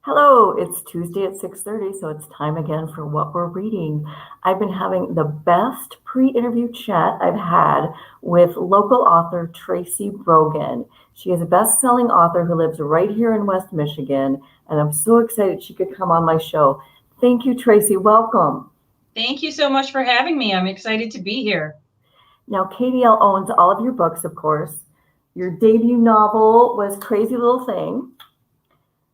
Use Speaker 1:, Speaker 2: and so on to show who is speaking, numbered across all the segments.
Speaker 1: Hello, it's Tuesday at 6:30, so it's time again for what we're reading. I've been having the best pre-interview chat I've had with local author Tracy Brogan. She is a best-selling author who lives right here in West Michigan, and I'm so excited she could come on my show. Thank you, Tracy. Welcome.
Speaker 2: Thank you so much for having me. I'm excited to be here.
Speaker 1: Now, KDL owns all of your books, of course. Your debut novel was Crazy Little Thing.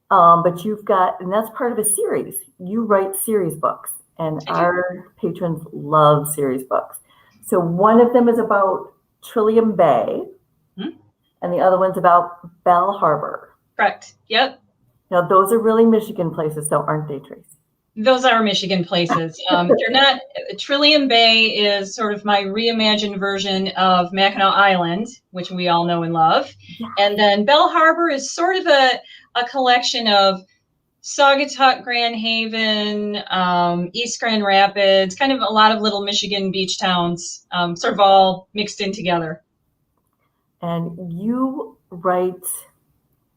Speaker 1: But you've got, and that's part of a series. You write series books, and our patrons love series books. So one of them is about Trillium Bay, and the other one's about Bell Harbor.
Speaker 2: Correct. Yep.
Speaker 1: Now, those are really Michigan places, though, aren't they, Tracy?
Speaker 2: Those are Michigan places. They're not. Trillium Bay is sort of my reimagined version of Mackinac Island, which we all know and love. Yeah. And then Bell Harbor is sort of a collection of Saugatuck, Grand Haven, East Grand Rapids, kind of a lot of little Michigan beach towns, sort of all mixed in together.
Speaker 1: And you write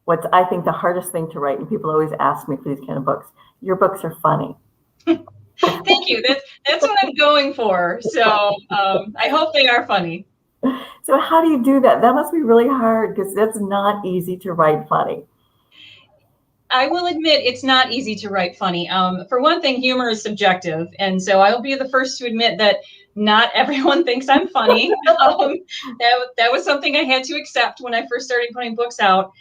Speaker 1: what's, I think, the hardest thing to write, and people always ask me for these kind of books. Your books are funny.
Speaker 2: Thank you. That's what I'm going for. So I hope they are funny.
Speaker 1: So how do you do that? That must be really hard because that's not easy to write funny.
Speaker 2: I will admit it's not easy to write funny. For one thing, humor is subjective. And so I will be the first to admit that not everyone thinks I'm funny. That was something I had to accept when I first started putting books out.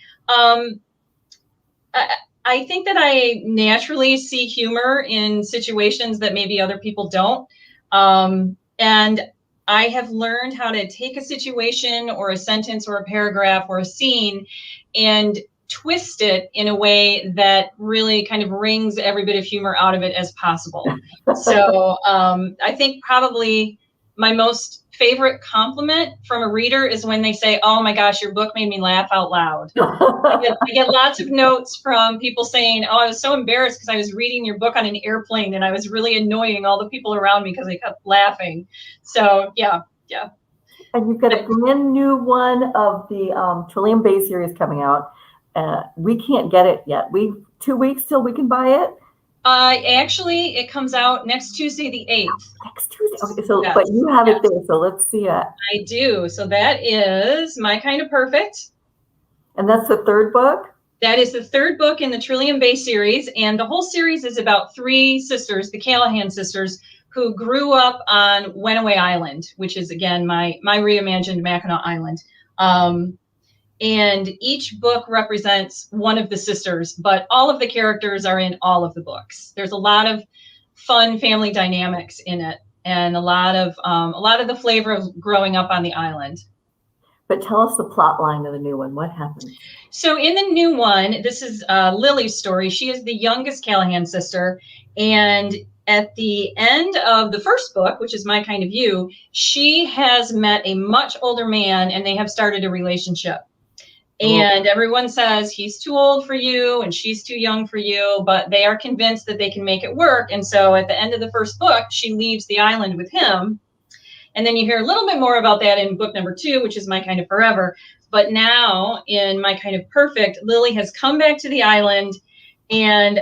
Speaker 2: I think that I naturally see humor in situations that maybe other people don't. And I have learned how to take a situation or a sentence or a paragraph or a scene and twist it in a way that really kind of wrings every bit of humor out of it as possible. So I think probably my most favorite compliment from a reader is when they say, "Oh my gosh, your book made me laugh out loud." I get lots of notes from people saying, "Oh, I was so embarrassed because I was reading your book on an airplane and I was really annoying all the people around me because they kept laughing." So yeah.
Speaker 1: And you've got a brand new one of the Trillium Bay series coming out. We can't get it yet. 2 weeks till we can buy it.
Speaker 2: Actually, it comes out next Tuesday, the 8th.
Speaker 1: Next Tuesday. Okay, so yes. But you have it there, so let's see it.
Speaker 2: I do. So that is My Kind of Perfect.
Speaker 1: And that's the third book?
Speaker 2: That is the third book in the Trillium Bay series, and the whole series is about three sisters, the Callahan sisters, who grew up on Wenaway Island, which is, again, my reimagined Mackinac Island. And each book represents one of the sisters, but all of the characters are in all of the books. There's a lot of fun family dynamics in it, and a lot of the flavor of growing up on the island.
Speaker 1: But tell us the plot line of the new one. What happened?
Speaker 2: So in the new one, this is Lily's story. She is the youngest Callahan sister, and at the end of the first book, which is My Kind of You, she has met a much older man, and they have started a relationship. And everyone says he's too old for you and she's too young for you, but they are convinced that they can make it work. And so at the end of the first book, she leaves the island with him. And then you hear a little bit more about that in book number 2, which is My Kind of Forever. But now in My Kind of Perfect, Lily has come back to the island, and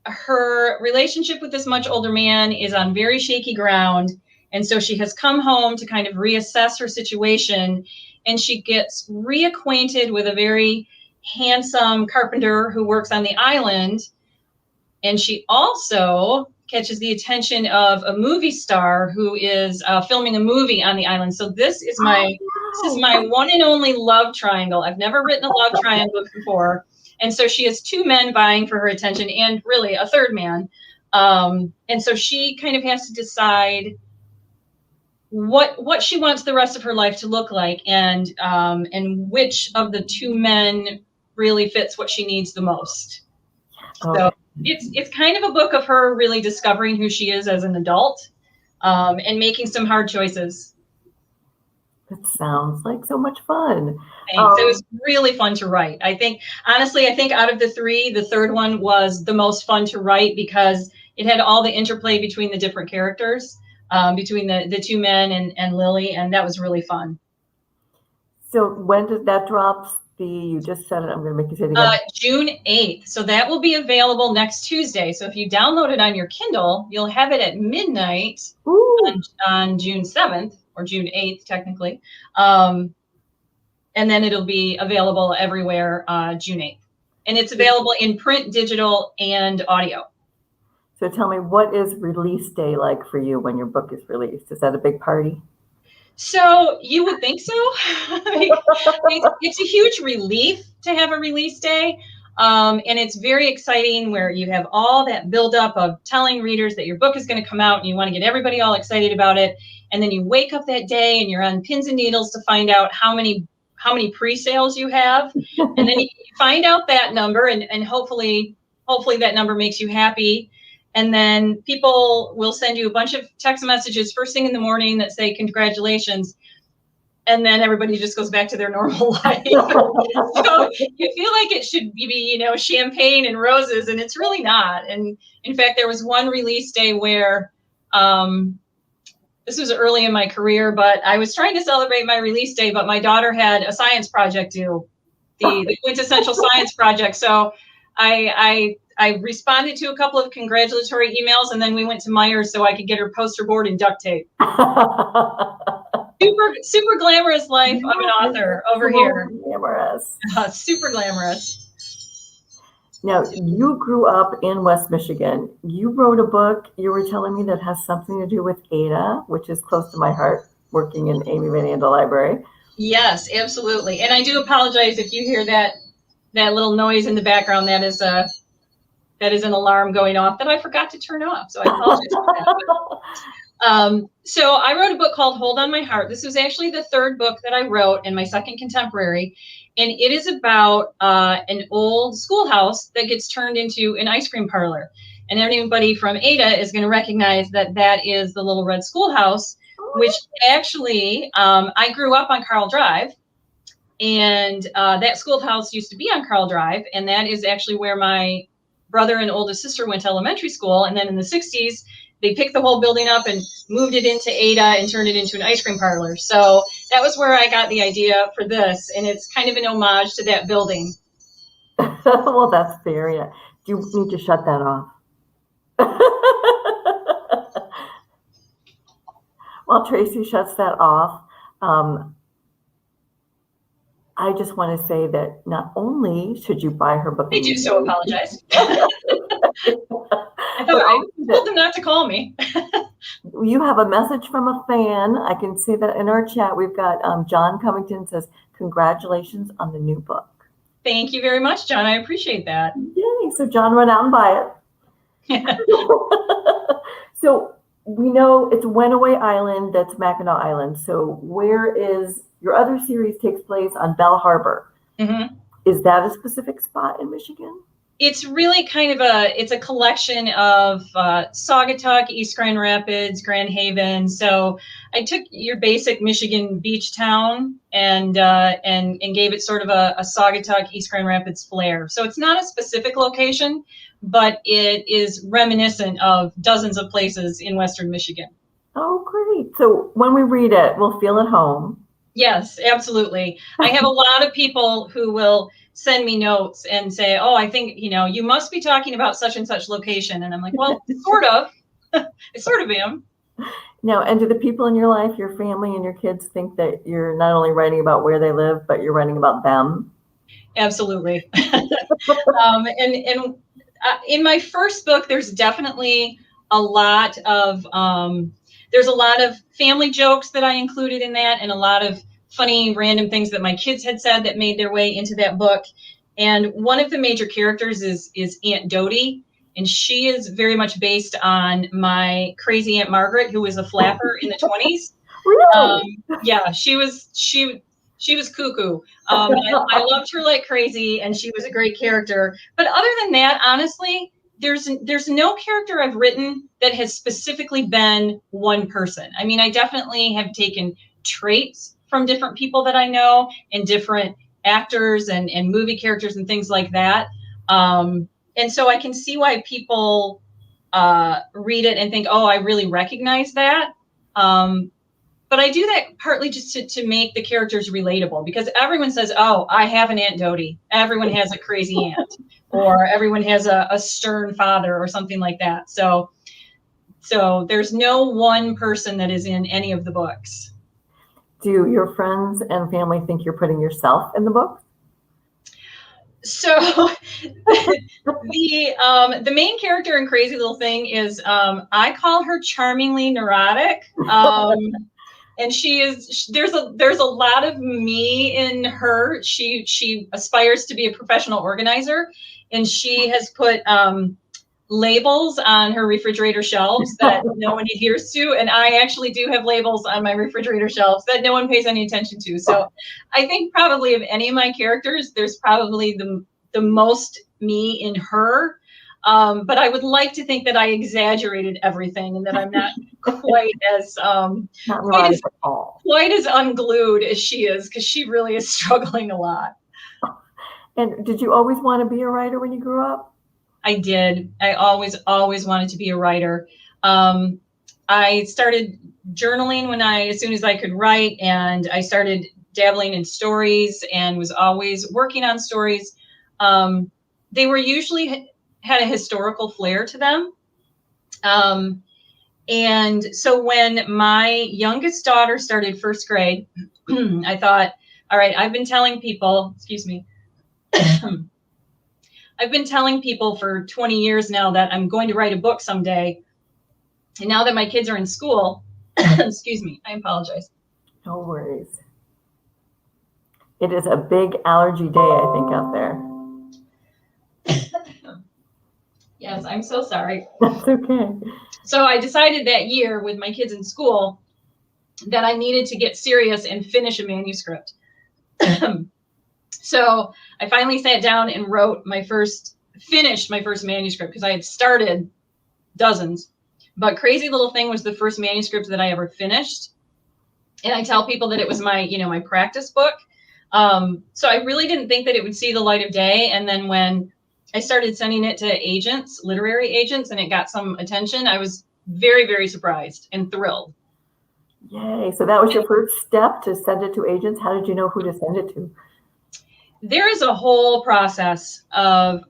Speaker 2: her relationship with this much older man is on very shaky ground. And so she has come home to kind of reassess her situation. And she gets reacquainted with a very handsome carpenter who works on the island. And she also catches the attention of a movie star who is filming a movie on the island. So this is my one and only love triangle. I've never written a love triangle before. And so she has two men vying for her attention, and really a third man. And so she kind of has to decide what she wants the rest of her life to look like, and which of the two men really fits what she needs the most. So it's kind of a book of her really discovering who she is as an adult, and making some hard choices.
Speaker 1: That sounds like so much fun.
Speaker 2: Thanks. It was really fun to write. I think out of the three, the third one was the most fun to write because it had all the interplay between the different characters. Between the two men and Lily, and that was really fun.
Speaker 1: So when does that drop? You just said it. I'm going to make you say it again.
Speaker 2: June 8th. So that will be available next Tuesday. So if you download it on your Kindle, you'll have it at midnight on June 7th or June 8th, technically. And then it'll be available everywhere June 8th. And it's available in print, digital, and audio.
Speaker 1: So tell me, what is release day like for you when your book is released? Is that a big party?
Speaker 2: So you would think so. It's a huge relief to have a release day. And it's very exciting where you have all that buildup of telling readers that your book is going to come out and you want to get everybody all excited about it. And then you wake up that day and you're on pins and needles to find out how many pre-sales you have. And then you find out that number and hopefully that number makes you happy. And then people will send you a bunch of text messages first thing in the morning that say, congratulations. And then everybody just goes back to their normal life. So you feel like it should be, champagne and roses, and it's really not. And in fact, there was one release day where this was early in my career, but I was trying to celebrate my release day, but my daughter had a science project due, the quintessential science project. So I responded to a couple of congratulatory emails, and then we went to Myers so I could get her poster board and duct tape. Super glamorous life of an author over here.
Speaker 1: Glamorous.
Speaker 2: Super glamorous.
Speaker 1: Now, you grew up in West Michigan. You wrote a book, you were telling me, that has something to do with Ada, which is close to my heart, working in Amy Van Andel Library.
Speaker 2: Yes, absolutely. And I do apologize if you hear that little noise in the background. That is an alarm going off that I forgot to turn off. So I apologize for that. So I wrote a book called Hold on My Heart. This was actually the third book that I wrote and my second contemporary. And it is about an old schoolhouse that gets turned into an ice cream parlor. And anybody from Ada is going to recognize that is the Little Red Schoolhouse, which actually I grew up on Carl Drive. And that schoolhouse used to be on Carl Drive. And that is actually where my brother and oldest sister went to elementary school. And then in the 60s, they picked the whole building up and moved it into Ada and turned it into an ice cream parlor. So that was where I got the idea for this. And it's kind of an homage to that building.
Speaker 1: Well, that's fair. Yeah. Do you need to shut that off? While Tracy shuts that off, I just want to say that not only should you buy her book.
Speaker 2: I do so apologize. I told them not to call me.
Speaker 1: You have a message from a fan. I can see that in our chat. We've got John Covington says, congratulations on the new book.
Speaker 2: Thank you very much, John. I appreciate that.
Speaker 1: Yay. So John, run out and buy it. So we know it's Wenaway Island. That's Mackinac Island. So where is your other series takes place on Bell Harbor? Mm-hmm. Is that a specific spot in Michigan?
Speaker 2: It's really kind of it's a collection of Saugatuck, East Grand Rapids, Grand Haven. So I took your basic Michigan beach town and gave it sort of a Saugatuck, East Grand Rapids flair. So it's not a specific location, but it is reminiscent of dozens of places in Western Michigan.
Speaker 1: Oh, great. So when we read it, we'll feel at home. Yes,
Speaker 2: absolutely. I have a lot of people who will send me notes and say, oh, I think, you must be talking about such and such location. And I'm like, well, sort of. I sort of am.
Speaker 1: Now, and do the people in your life, your family and your kids, think that you're not only writing about where they live, but you're writing about them?
Speaker 2: Absolutely. And in my first book, there's definitely a lot of family jokes that I included in that, and a lot of funny random things that my kids had said that made their way into that book. And one of the major characters is Aunt Dodie, and she is very much based on my crazy Aunt Margaret, who was a flapper in the 20s.
Speaker 1: Really?
Speaker 2: Yeah, she was cuckoo. I loved her like crazy, and she was a great character. But other than that, honestly, there's no character I've written that has specifically been one person. I mean, I definitely have taken traits from different people that I know and different actors and movie characters and things like that. And so I can see why people read it and think, oh, I really recognize that. but I do that partly just to make the characters relatable, because everyone says, oh, I have an Aunt Dodie. Everyone has a crazy aunt, or everyone has a stern father or something like that. So there's no one person that is in any of the books.
Speaker 1: Do your friends and family think you're putting yourself in the book?
Speaker 2: So the main character in Crazy Little Thing is, I call her charmingly neurotic. And there's a lot of me in her. She aspires to be a professional organizer, and she has put labels on her refrigerator shelves that no one adheres to. And I actually do have labels on my refrigerator shelves that no one pays any attention to. So I think probably of any of my characters, there's probably the most me in her. But I would like to think that I exaggerated everything and that I'm not quite as quite as unglued as she is, because she really is struggling a lot.
Speaker 1: And did you always want to be a writer when you grew up?
Speaker 2: I did. I always wanted to be a writer. I started journaling as soon as I could write, and I started dabbling in stories and was always working on stories. They were usually had a historical flair to them. And so when my youngest daughter started first grade, I thought, all right, I've been telling people, excuse me, I've been telling people for 20 years now that I'm going to write a book someday. And now that my kids are in school, excuse me, I apologize.
Speaker 1: No worries. It is a big allergy day, I think, out there.
Speaker 2: Yes, I'm so sorry.
Speaker 1: That's okay.
Speaker 2: So I decided that year, with my kids in school, that I needed to get serious and finish a manuscript. So I finally sat down and finished my first manuscript, because I had started dozens. But Crazy Little Thing was the first manuscript that I ever finished. And I tell people that it was my practice book. So I really didn't think that it would see the light of day. And then when I started sending it to agents, literary agents, and it got some attention, I was very, very surprised and thrilled.
Speaker 1: Yay. So that was your first step, to send it to agents. How did you know who to send it to?
Speaker 2: There is a whole process of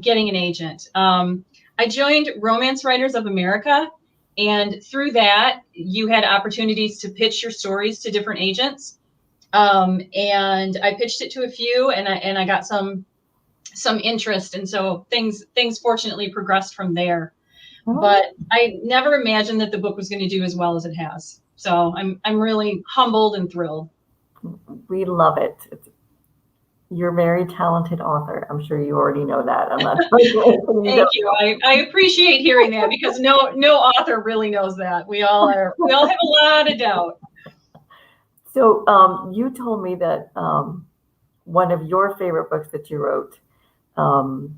Speaker 2: getting an agent. I joined Romance Writers of America, and through that, you had opportunities to pitch your stories to different agents. And I pitched it to a few, and I got some interest, and so things fortunately progressed from there. Oh. But I never imagined that the book was going to do as well as it has. So I'm really humbled and thrilled.
Speaker 1: We love it. You're a very talented author. I'm sure you already know that. I'm not
Speaker 2: Thank you. I appreciate hearing that, because no author really knows that. We all have a lot of doubt.
Speaker 1: So you told me that one of your favorite books that you wrote, well,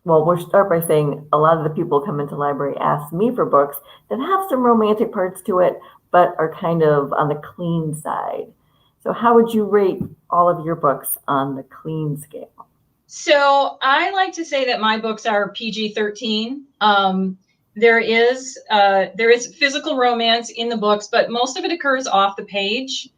Speaker 1: we'll start by saying a lot of the people who come into the library ask me for books that have some romantic parts to it, but are kind of on the clean side. So how would you rate all of your books on the clean scale?
Speaker 2: So I like to say that my books are PG-13. There is physical romance in the books, but most of it occurs off the page.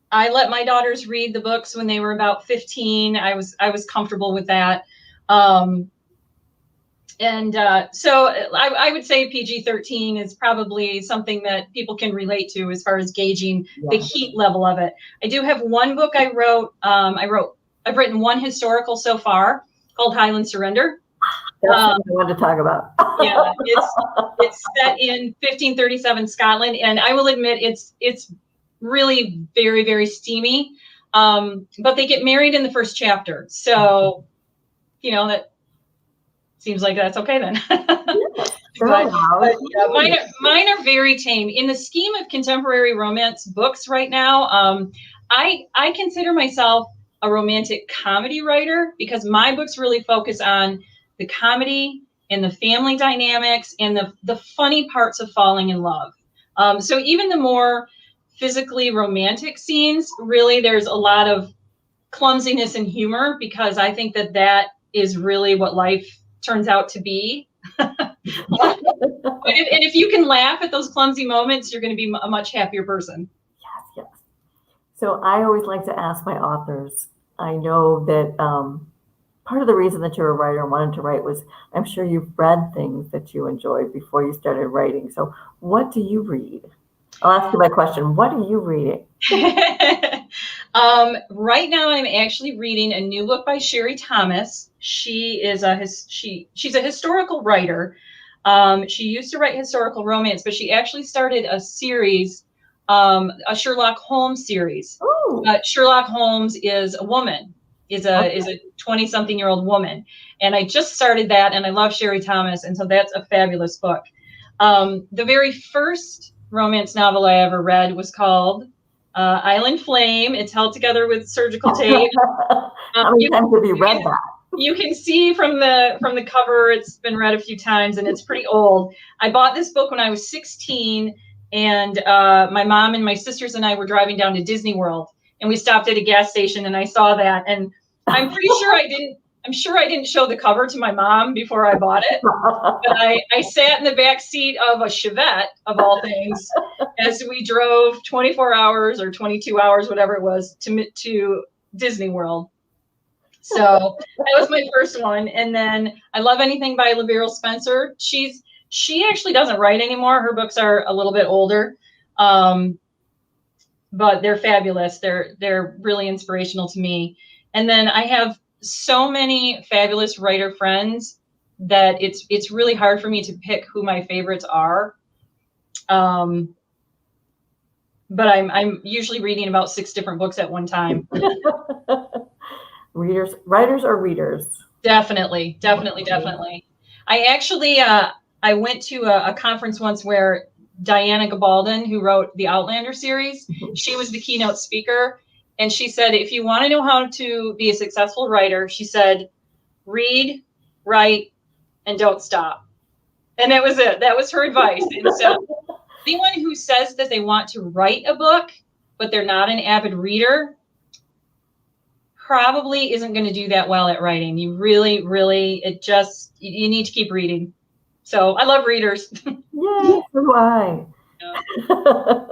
Speaker 2: I let my daughters read the books when they were about 15. I was comfortable with that. So I would say PG-13 is probably something that people can relate to as far as gauging the heat level of it. I do have one book I wrote. I've written one historical so far called Highland Surrender.
Speaker 1: That's what I wanted to talk about.
Speaker 2: Yeah, it's set in 1537 Scotland, and I will admit it's really very, very steamy. But they get married in the first chapter, so that seems like that's okay then. But yeah, mine are very tame. In the scheme of contemporary romance books right now, I consider myself a romantic comedy writer, because my books really focus on the comedy and the family dynamics and the funny parts of falling in love. So even the more physically romantic scenes, really there's a lot of clumsiness and humor, because I think that is really what life turns out to be. And if you can laugh at those clumsy moments, you're going to be a much happier person.
Speaker 1: Yes. So I always like to ask my authors. I know that part of the reason that you're a writer and wanted to write was I'm sure you've read things that you enjoyed before you started writing. So what do you read? I'll ask you my question. What are you reading?
Speaker 2: Right now, I'm actually reading a new book by Sherry Thomas. She's a historical writer. She used to write historical romance, but she actually started a series, a Sherlock Holmes series. Sherlock Holmes is a woman, is a 20-something-year-old woman, and I just started that, and I love Sherry Thomas, and so that's a fabulous book. The very first romance novel I ever read was called Island Flame. It's held together with surgical tape.
Speaker 1: How many times have you read that?
Speaker 2: You can see from the cover, it's been read a few times, and it's pretty old. I bought this book when I was 16, and my mom and my sisters and I were driving down to Disney World, and we stopped at a gas station, and I saw that, and I'm pretty sure I didn't. I'm sure I didn't show the cover to my mom before I bought it, but I sat in the back seat of a Chevette, of all things, as we drove 24 hours or 22 hours, whatever it was, to Disney World. So that was my first one. And then I love anything by Laverne Spencer. She actually doesn't write anymore. Her books are a little bit older, but they're fabulous. They're really inspirational to me. And then I have so many fabulous writer friends that it's really hard for me to pick who my favorites are. But I'm usually reading about 6 different books at one time.
Speaker 1: Writers or readers?
Speaker 2: Definitely. I actually I went to a conference once where Diana Gabaldon, who wrote the Outlander series, she was the keynote speaker. And she said, if you want to know how to be a successful writer, she said, read, write, and don't stop. And that was it. That was her advice. And so anyone who says that they want to write a book, but they're not an avid reader, probably isn't going to do that well at writing. You really, you need to keep reading. So I love readers.
Speaker 1: Yay, so do I.
Speaker 2: Yeah.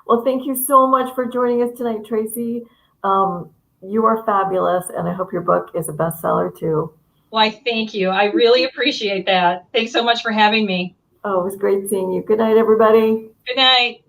Speaker 1: Well, thank you so much for joining us tonight, Tracy. You are fabulous, and I hope your book is a bestseller too.
Speaker 2: Why, thank you. I really appreciate that. Thanks so much for having me.
Speaker 1: Oh, it was great seeing you. Good night, everybody.
Speaker 2: Good night.